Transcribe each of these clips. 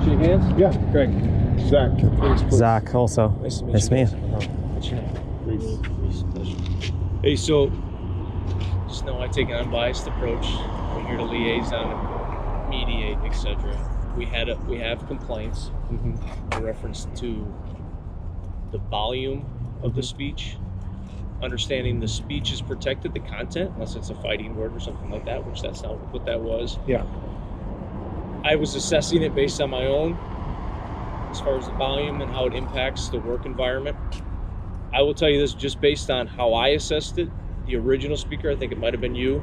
Shake hands? Yeah. Greg. Zach. Zach, also. Nice to meet Nice to you. meet you. What's your name? Reese. Pleasure. Hey, so just know I take an unbiased approach. We're here to liaison and mediate, etc. We have complaints in reference to the volume of the speech, understanding the speech is protected, the content, unless it's a fighting word or something like that, which that's not what that was. Yeah. I was assessing it based on my own, as far as the volume and how it impacts the work environment. I will tell you this, just based on how I assessed it, the original speaker, I think it might have been you,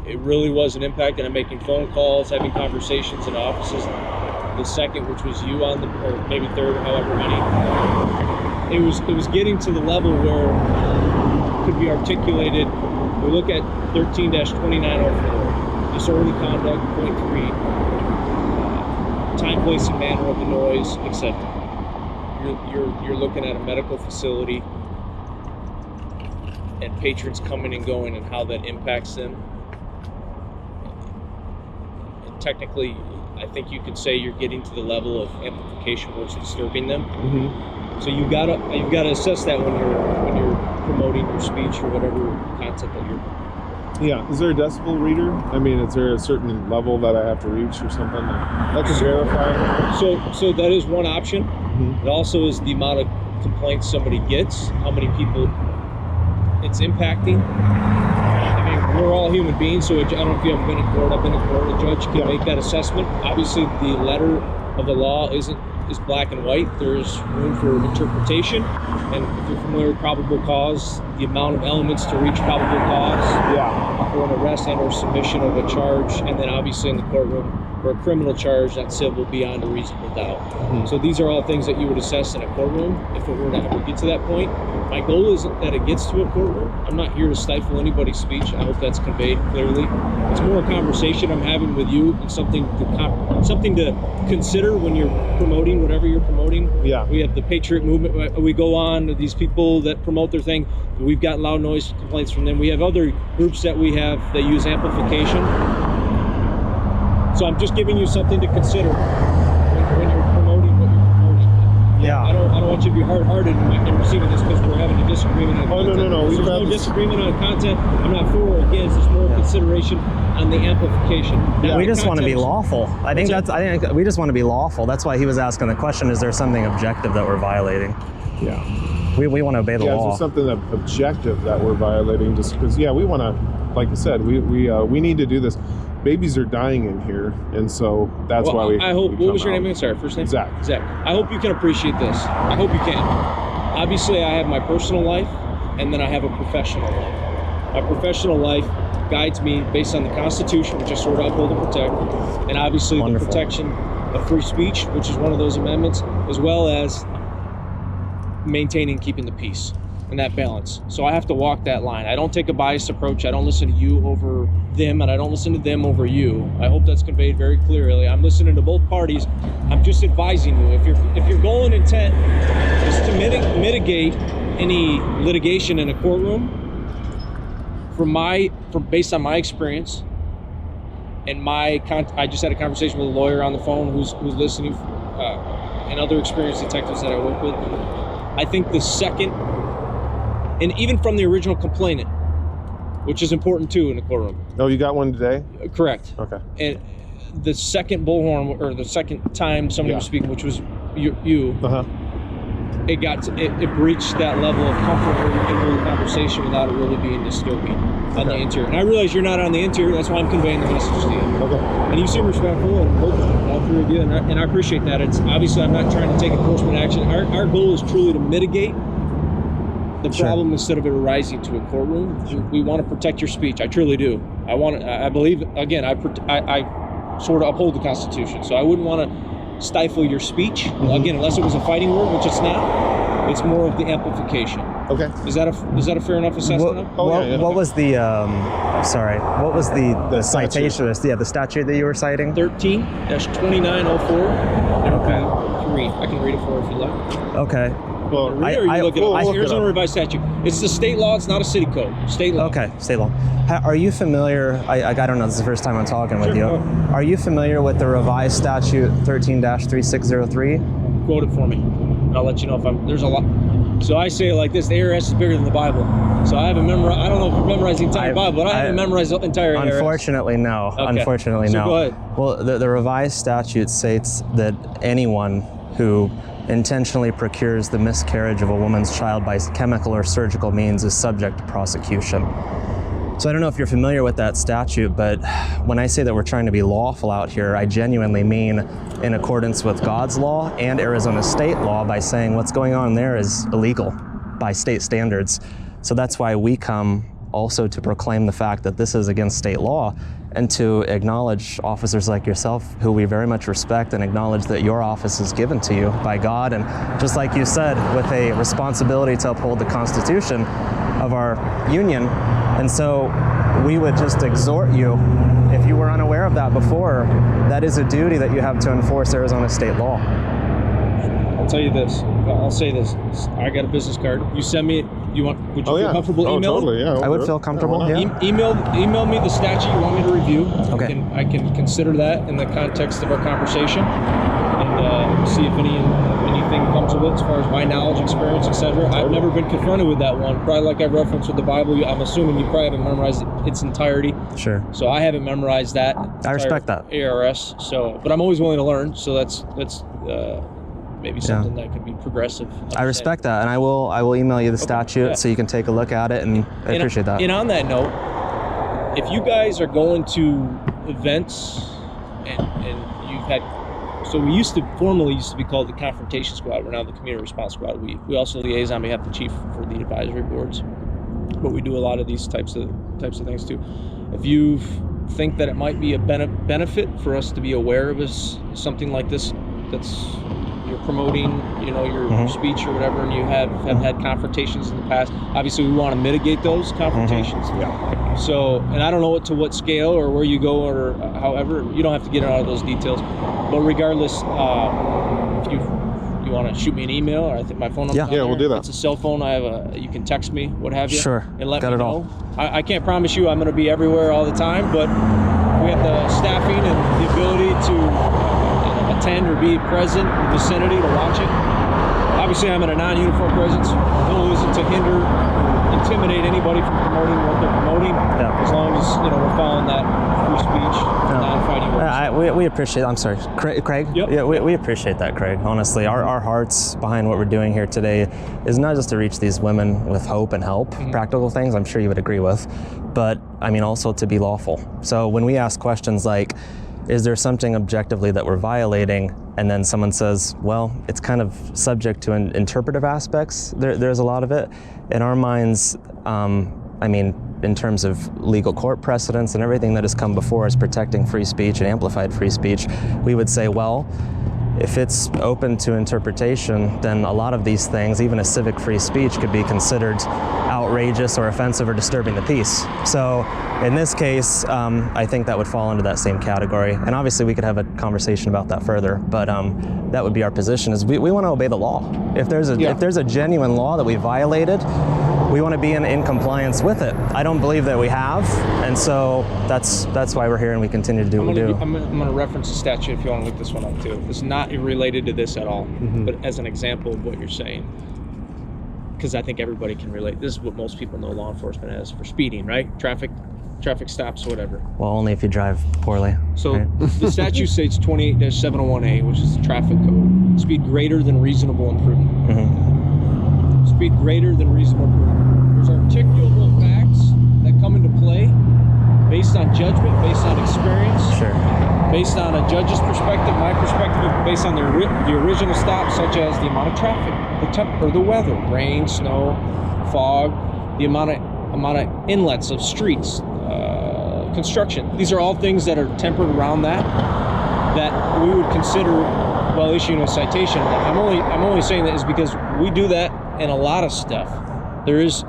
it really was an impact, and I'm making phone calls, having conversations in offices. The second, which was you on the, or maybe third, or however many, it was getting to the level where it could be articulated. We look at 13-2904, disorderly conduct, point 3, time, place, and manner of the noise, etc. You're looking at a medical facility and patrons coming and going and how that impacts them. And technically, I think you could say you're getting to the level of amplification where it's disturbing them. So you've got to assess that when you're promoting your speech or whatever content that you're. Yeah. Is there a decibel reader? I mean, is there a certain level that I have to reach or something that can verify? So that is one option. It also is the amount of complaints somebody gets, how many people it's impacting. I mean, we're all human beings, so I don't know if you haven't been in court. I've been in court. A judge can make that assessment. Obviously, the letter of the law is black and white. There's room for interpretation, and if you're familiar with probable cause, the amount of elements to reach probable cause for an arrest and or submission of a charge, and then obviously in the courtroom for a criminal charge, that's civil beyond a reasonable doubt. So these are all things that you would assess in a courtroom if it were to ever get to that point. My goal isn't that it gets to a courtroom. I'm not here to stifle anybody's speech. I hope that's conveyed clearly. It's more a conversation I'm having with you and something to consider when you're promoting whatever you're promoting. Yeah. We have the Patriot Movement. We go on, these people that promote their thing. We've gotten loud noise complaints from them. We have other groups that we have that use amplification. So I'm just giving you something to consider when you're promoting what you're promoting. Yeah. I don't want you to be hard-hearted in receiving this because we're having a disagreement on content. No. There's no disagreement on content. I'm not for or against. It's more consideration on the amplification. We just want to be lawful. I think we just want to be lawful. That's why he was asking the question, is there something objective that we're violating? Yeah. We want to obey the Is law. there something objective that we're violating? Just because, we want to, like I said, we need to do this. Babies are dying in here, and so that's why we. I hope. What was your name again? Sorry, first name. Zach. Zach. I hope you can appreciate this. I hope you can. Obviously, I have my personal life, and then I have a professional life. My professional life guides me based on the Constitution, which I sort of uphold and protect, and obviously the protection of free speech, which is one of those amendments, as well as maintaining, keeping the peace and that balance. So I have to walk that line. I don't take a biased approach. I don't listen to you over them, and I don't listen to them over you. I hope that's conveyed very clearly. I'm listening to both parties. I'm just advising you. If your goal and intent is to mitigate any litigation in a courtroom, based on my experience and I just had a conversation with a lawyer on the phone who's listening, and other experienced detectives that I work with. I think the second, and even from the original complainant, which is important too in the courtroom. Oh, you got one today? Correct. Okay. And the second bullhorn, or the second time somebody was speaking, which was you, it breached that level of comfort where you can hold a conversation without it really being disturbing on the interior. And I realize you're not on the interior, that's why I'm conveying the message to you. Okay. And you seem respectful and both all three of you, and I appreciate that. It's obviously I'm not trying to take enforcement action. Our goal is truly to mitigate the problem instead of it arising to a courtroom. We want to protect your speech. I truly do. I believe, again, I sort of uphold the Constitution, so I wouldn't want to stifle your speech. Again, unless it was a fighting word, which it's not. It's more of the amplification. Okay. Is that a fair enough assessment? What was the what was the citation? The statute that you were citing? 13-2904. Okay. I can read it for you if you like. Okay. Well, Read it, or you look it up? we'll Here's look it a up. revised statute. It's the state law. It's not a city code. State law. Okay, state law. Are you familiar? I don't know. This is the first time I'm talking with Sure, you. go ahead. Are you familiar with the revised statute 13-3603? Quote it for me, and I'll let you know if I'm. There's a lot. So I say it like this: the ARS is bigger than the Bible. So I haven't memorized. I don't know if I've memorized the entire Bible, but I haven't memorized the entire ARS. Unfortunately, no. Okay. Unfortunately, So no. go ahead. Well, the revised statute states that anyone who intentionally procures the miscarriage of a woman's child by chemical or surgical means is subject to prosecution. So I don't know if you're familiar with that statute, but when I say that we're trying to be lawful out here, I genuinely mean in accordance with God's law and Arizona state law by saying what's going on there is illegal by state standards. So that's why we come also to proclaim the fact that this is against state law and to acknowledge officers like yourself who we very much respect and acknowledge that your office is given to you by God, and just like you said, with a responsibility to uphold the Constitution of our union. And so we would just exhort you, if you were unaware of that before, that is a duty that you have to enforce Arizona state law. I'll tell you this. I'll say this. I got a business card. You send me it. Would you feel comfortable emailing? Totally, yeah. I would feel comfortable, why not? yeah. Email me the statute you want me to review. Okay. I can consider that in the context of our conversation, and see if anything comes of it as far as my knowledge, experience, etc. I've never been confronted with that one. Probably like I referenced with the Bible. I'm assuming you probably haven't memorized its entirety. Sure. So I haven't memorized that. I respect that. ARS. So, but I'm always willing to learn. So that's maybe something that could be progressive. I respect that, and I will email you the statute so you can take a look at it, and I appreciate that. And on that note, if you guys are going to events and you've had, so we formerly used to be called the Confrontation Squad. We're now the Community Response Squad. We also liaise on behalf of the chief for the advisory boards, but we do a lot of these types of things too. If you think that it might be a benefit for us to be aware of something like this, that's you're promoting, your speech or whatever, and you have had confrontations in the past. Obviously, we want to mitigate those confrontations. Yeah. So, and I don't know to what scale or where you go, or however, you don't have to get into all those details. But regardless, if you want to shoot me an email, or I think my phone number. Yeah, on we'll do that. It's a cell phone. You can text me, what have you. Sure. And let Got me it know. all. I can't promise you I'm going to be everywhere all the time, but we have the staffing and the ability to attend or be present in the vicinity to watch it. Obviously, I'm in a non-uniform presence. The goal isn't to hinder or intimidate anybody from promoting what they're promoting, as long as we're following that free speech, non-fighting words. We appreciate. I'm sorry, Craig. Yep. Yeah, we appreciate that, Craig. Honestly, our hearts behind what we're doing here today is not just to reach these women with hope and help, practical things. I'm sure you would agree with, but I mean also to be lawful. So when we ask questions like, is there something objectively that we're violating? And then someone says, well, it's kind of subject to interpretive aspects. There's a lot of it. In our minds, in terms of legal court precedents and everything that has come before us protecting free speech and amplified free speech, we would say, well, if it's open to interpretation, then a lot of these things, even a civic free speech, could be considered outrageous or offensive or disturbing the peace. So in this case, I think that would fall into that same category. And obviously we could have a conversation about that further, but that would be our position, is we want to obey the law. If there's a genuine law that we violated, we want to be in compliance with it. I don't believe that we have, and so that's why we're here and we continue to do what we do. I'm going to reference the statute if you want to look this one up too. It's not related to this at all, but as an example of what you're saying, because I think everybody can relate. This is what most people know law enforcement as for speeding, right? Traffic stops, whatever. Well, only if you drive poorly. So right? the statute states 28-701A, which is the traffic code. Speed greater than reasonable and prudent. Speed greater than reasonable and prudent. There's articulable facts that come into play based on judgment, based on experience, based on a judge's perspective, my perspective, based on the original stop, such as the amount of traffic, the temperature, the weather, rain, snow, fog, the amount of inlets of streets, construction. These are all things that are tempered around that we would consider while issuing a citation. I'm only saying that is because we do that in a lot of stuff. There is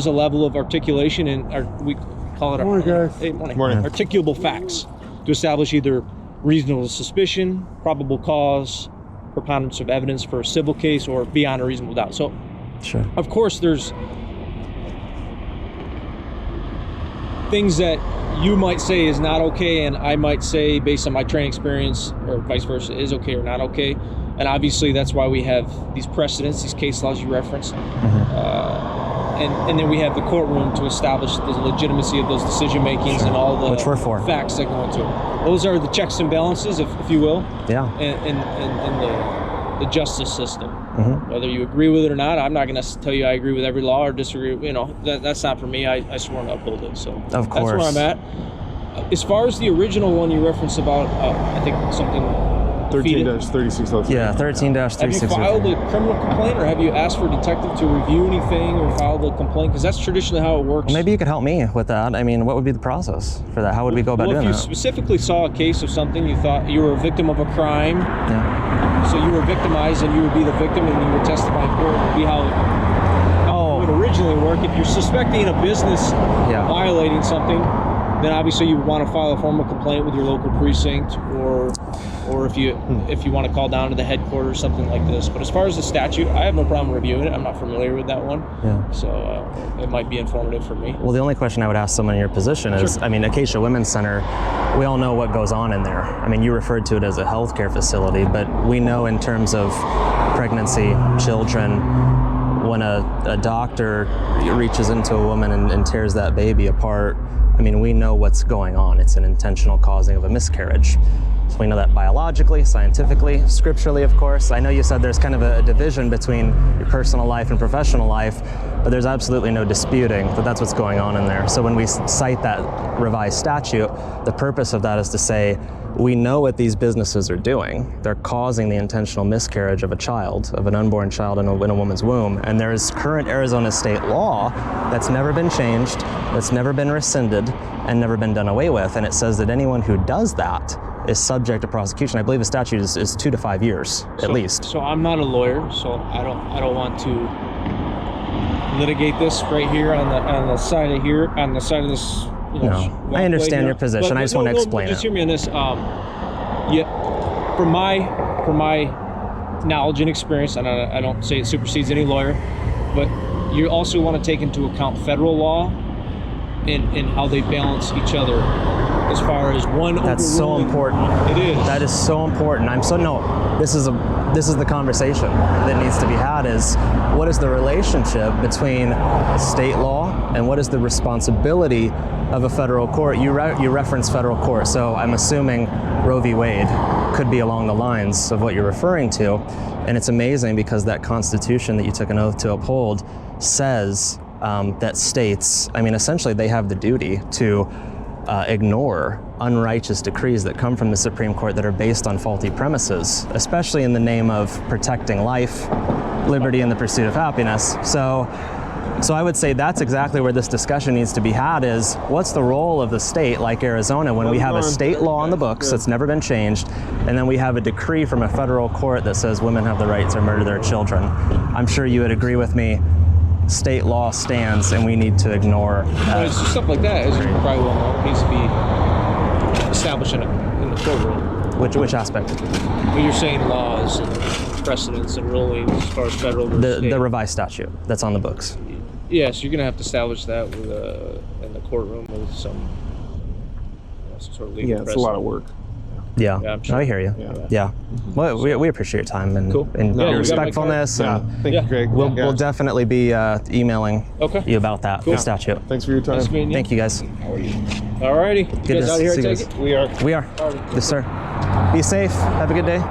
a level of articulation, and we call it articulable facts to establish either reasonable suspicion, probable cause, preponderance of evidence for a civil case or beyond a reasonable doubt. So, Sure. of course, there's things that you might say is not okay, and I might say, based on my training experience, or vice versa, is okay or not okay. And obviously, that's why we have these precedents, these case laws you referenced. And then we have the courtroom to establish the legitimacy of those decision makings and all the Which we're for. facts that go into it. Those are the checks and balances, if you will, Yeah. in the justice system. Whether you agree with it or not, I'm not going to tell you I agree with every law or disagree. You know, that's not for me. I sworn to uphold it. So Of course. that's where I'm at. As far as the original one you referenced about, I think something 13-3603. Yeah, 13-3603. Have you filed a criminal complaint, or have you asked for a detective to review anything or filed a complaint? Because that's traditionally how it works. Maybe you could help me with that. I mean, what would be the process for that? How would we go about Well, doing if you that? specifically saw a case of something, you thought you were a victim of a crime, Yeah. so you were victimized and you would be the victim and you would testify in court, would be how it would originally work. If you're suspecting a business Yeah. violating something, then obviously you would want to file a formal complaint with your local precinct, or if you want to call down to the headquarters, something like this. But as far as the statute, I have no problem reviewing it. I'm not familiar with that one, so it might be informative for me. Well, the only question I would ask someone in your position is, I mean, Acacia Women's Center, we all know what goes on in there. I mean, you referred to it as a healthcare facility, but we know in terms of pregnancy, children, when a doctor reaches into a woman and tears that baby apart, I mean, we know what's going on. It's an intentional causing of a miscarriage. So we know that biologically, scientifically, scripturally, of course. I know you said there's kind of a division between your personal life and professional life, but there's absolutely no disputing that that's what's going on in there. So when we cite that revised statute, the purpose of that is to say, we know what these businesses are doing. They're causing the intentional miscarriage of a child, of an unborn child in a woman's womb. And there is current Arizona state law that's never been changed, that's never been rescinded, and never been done away with. And it says that anyone who does that is subject to prosecution. I believe the statute is 2 to 5 years, at least. So I'm not a lawyer, so I don't want to litigate this right here on the side of here, on the side of this. No, I understand your position. I just want to explain just it. hear me on this. From my knowledge and experience, and I don't say it supersedes any lawyer, but you also want to take into account federal law and how they balance each other as far as one. That's so important. It is. That is so important. This is the conversation that needs to be had, is what is the relationship between state law and what is the responsibility of a federal court? You reference federal court, so I'm assuming Roe v. Wade could be along the lines of what you're referring to. And it's amazing because that Constitution that you took an oath to uphold says that states, I mean, essentially they have the duty to ignore unrighteous decrees that come from the Supreme Court that are based on faulty premises, especially in the name of protecting life, liberty, and the pursuit of happiness. So I would say that's exactly where this discussion needs to be had, is what's the role of the state like Arizona when we have a state law on the books that's never been changed, and then we have a decree from a federal court that says women have the right to murder their children. I'm sure you would agree with me. State law stands, and we need to ignore Well, it's just stuff like that, as you probably well know, needs to be established in the courtroom. Which aspect? When you're saying laws and precedents and rulings as far as federal versus state. The revised statute that's on the books. Yes, you're going to have to establish that with in the courtroom with some sort of legal Yeah, it's a lot of work. Yeah, I'm sure. I hear you. Yeah. Well, we appreciate your time and, Cool. and Yeah, your you got my respectfulness. Yeah, And thank you, Greg. we'll definitely be emailing you about that Cool. the statute. Thanks for your time. Nice meeting you. Thank you, guys. All righty. Good You guys to out here, I see you take guys. it? We are. We are. Yes, sir. Be safe. Have a good day.